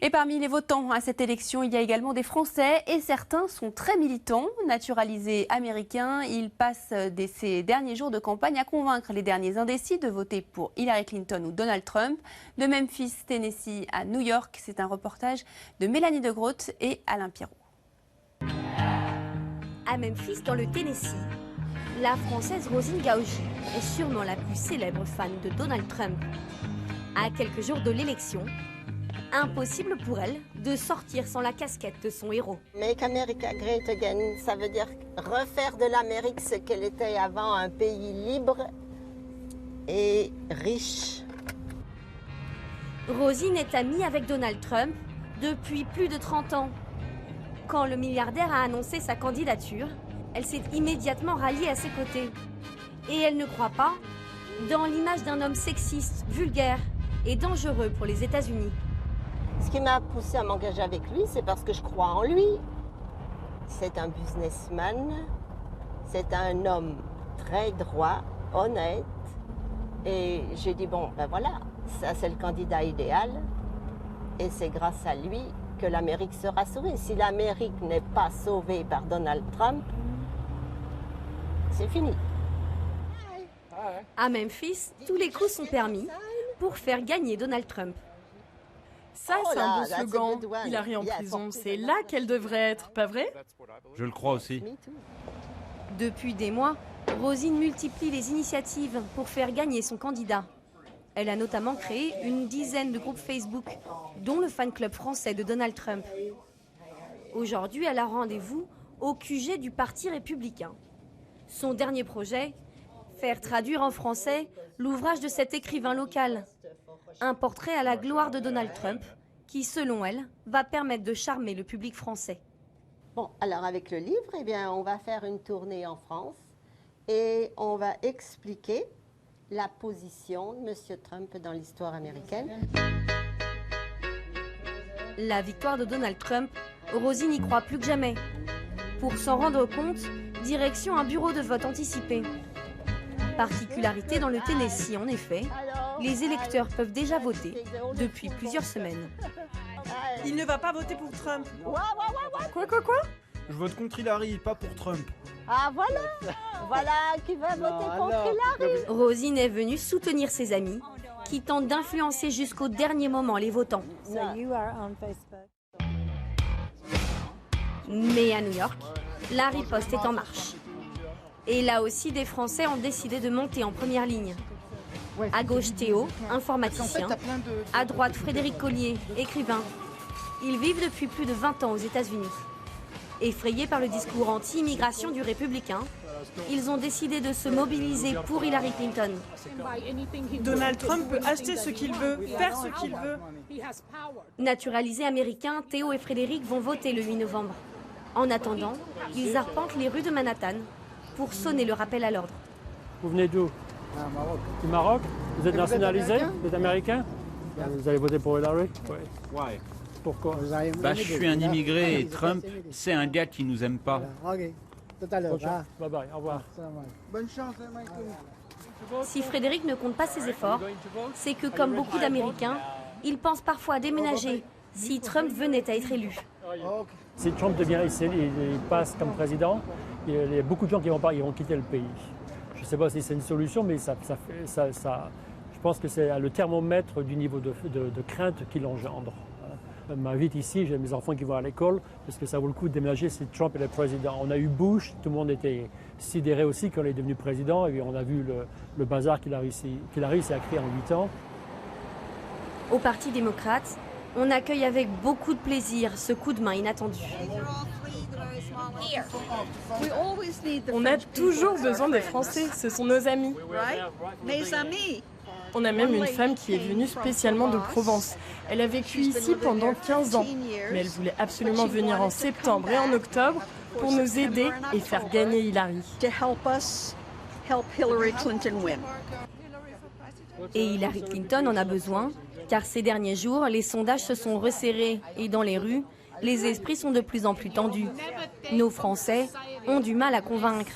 Et parmi les votants à cette élection, il y a également des Français et certains sont très militants. Naturalisés américains, ils passent ces derniers jours de campagne à convaincre les derniers indécis de voter pour Hillary Clinton ou Donald Trump. De Memphis, Tennessee à New York, c'est un reportage de Mélanie De Groot et Alain Pirot. À Memphis, dans le Tennessee, la Française Rosine Gaugy est sûrement la plus célèbre fan de Donald Trump. À quelques jours de l'élection, impossible pour elle de sortir sans la casquette de son héros. Make America Great Again, ça veut dire refaire de l'Amérique ce qu'elle était avant, un pays libre et riche. Rosine est amie avec Donald Trump depuis plus de 30 ans. Quand le milliardaire a annoncé sa candidature, elle s'est immédiatement ralliée à ses côtés. Et elle ne croit pas dans l'image d'un homme sexiste, vulgaire et dangereux pour les États-Unis. Ce qui m'a poussée à m'engager avec lui, c'est parce que je crois en lui. C'est un businessman, c'est un homme très droit, honnête. Et j'ai dit, bon, ben voilà, ça c'est le candidat idéal. Et c'est grâce à lui que l'Amérique sera sauvée. Si l'Amérique n'est pas sauvée par Donald Trump, c'est fini. À Memphis, tous les coups sont permis pour faire gagner Donald Trump. Ça, c'est un beau slogan. Hillary en prison, c'est là qu'elle devrait être, pas vrai? Je le crois aussi. Depuis des mois, Rosine multiplie les initiatives pour faire gagner son candidat. Elle a notamment créé une dizaine de groupes Facebook, dont le fan club français de Donald Trump. Aujourd'hui, elle a rendez-vous au QG du Parti républicain. Son dernier projet, faire traduire en français l'ouvrage de cet écrivain local. Un portrait à la gloire de Donald Trump, qui, selon elle, va permettre de charmer le public français. Bon, alors avec le livre, eh bien, on va faire une tournée en France et on va expliquer la position de M. Trump dans l'histoire américaine. La victoire de Donald Trump, Rosine n'y croit plus que jamais. Pour s'en rendre compte, direction un bureau de vote anticipé. Particularité dans le Tennessee, en effet, les électeurs peuvent déjà voter depuis plusieurs semaines. Il ne va pas voter pour Trump. Quoi? Je vote contre Hillary, pas pour Trump. Ah voilà, voilà qui va voter contre Hillary. Rosine est venue soutenir ses amis, qui tentent d'influencer jusqu'au dernier moment les votants. Mais à New York, la riposte est en marche. Et là aussi, des Français ont décidé de monter en première ligne. À gauche, Théo, informaticien. À droite, Frédéric Collier, écrivain. Ils vivent depuis plus de 20 ans aux États-Unis. Effrayés par le discours anti-immigration du républicain, ils ont décidé de se mobiliser pour Hillary Clinton. Donald Trump peut acheter ce qu'il veut, faire ce qu'il veut. Naturalisés américains, Théo et Frédéric vont voter le 8 novembre. En attendant, ils arpentent les rues de Manhattan pour sonner le rappel à l'ordre. Vous venez d'où? Du Maroc. Vous êtes nationalisé? Vous êtes américain? Vous allez voter pour Hillary? Ouais. Pourquoi? Je suis un immigré et Trump, c'est un gars qui nous aime pas. Ok. Tout à l'heure. Bye bye, au revoir. Bonne chance, Michael. Si Frédéric ne compte pas ses efforts, c'est que, comme beaucoup d'Américains, il pense parfois à déménager si Trump venait à être élu. Si Trump devient il passe comme président, il y a beaucoup de gens qui vont quitter le pays. Je ne sais pas si c'est une solution, mais je pense que c'est le thermomètre du niveau de crainte qu'il engendre. M'invite ici, j'ai mes enfants qui vont à l'école, parce que ça vaut le coup de déménager si Trump est le président. On a eu Bush, tout le monde était sidéré aussi quand il est devenu président, et on a vu le bazar qu'il a réussi à créer en 8 ans. Au Parti démocrate, on accueille avec beaucoup de plaisir ce coup de main inattendu. On a toujours besoin des Français, ce sont nos amis. Mes amis. On a même une femme qui est venue spécialement de Provence. Elle a vécu ici pendant 15 ans, mais elle voulait absolument venir en septembre et en octobre pour nous aider et faire gagner Hillary. Et Hillary Clinton en a besoin, car ces derniers jours, les sondages se sont resserrés et dans les rues, les esprits sont de plus en plus tendus. Nos Français ont du mal à convaincre.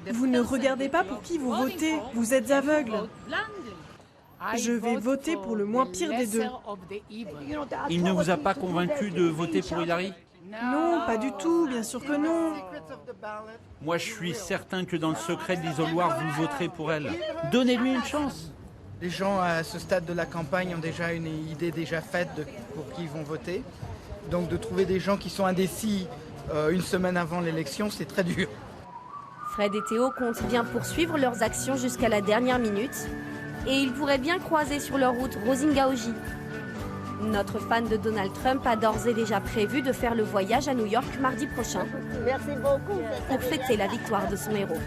Vous ne regardez pas pour qui vous votez, vous êtes aveugles. Je vais voter pour le moins pire des deux. Il ne vous a pas convaincu de voter pour Hillary? Non, pas du tout, bien sûr que non. Moi, je suis certain que dans le secret de l'isoloir, vous voterez pour elle. Donnez-lui une chance. Les gens à ce stade de la campagne ont déjà une idée déjà faite pour qui ils vont voter. Donc de trouver des gens qui sont indécis une semaine avant l'élection, c'est très dur. Fred et Théo comptent bien poursuivre leurs actions jusqu'à la dernière minute. Et ils pourraient bien croiser sur leur route Rosine Gaoji. Notre fan de Donald Trump a d'ores et déjà prévu de faire le voyage à New York mardi prochain. Merci beaucoup. Pour fêter la victoire de son héros.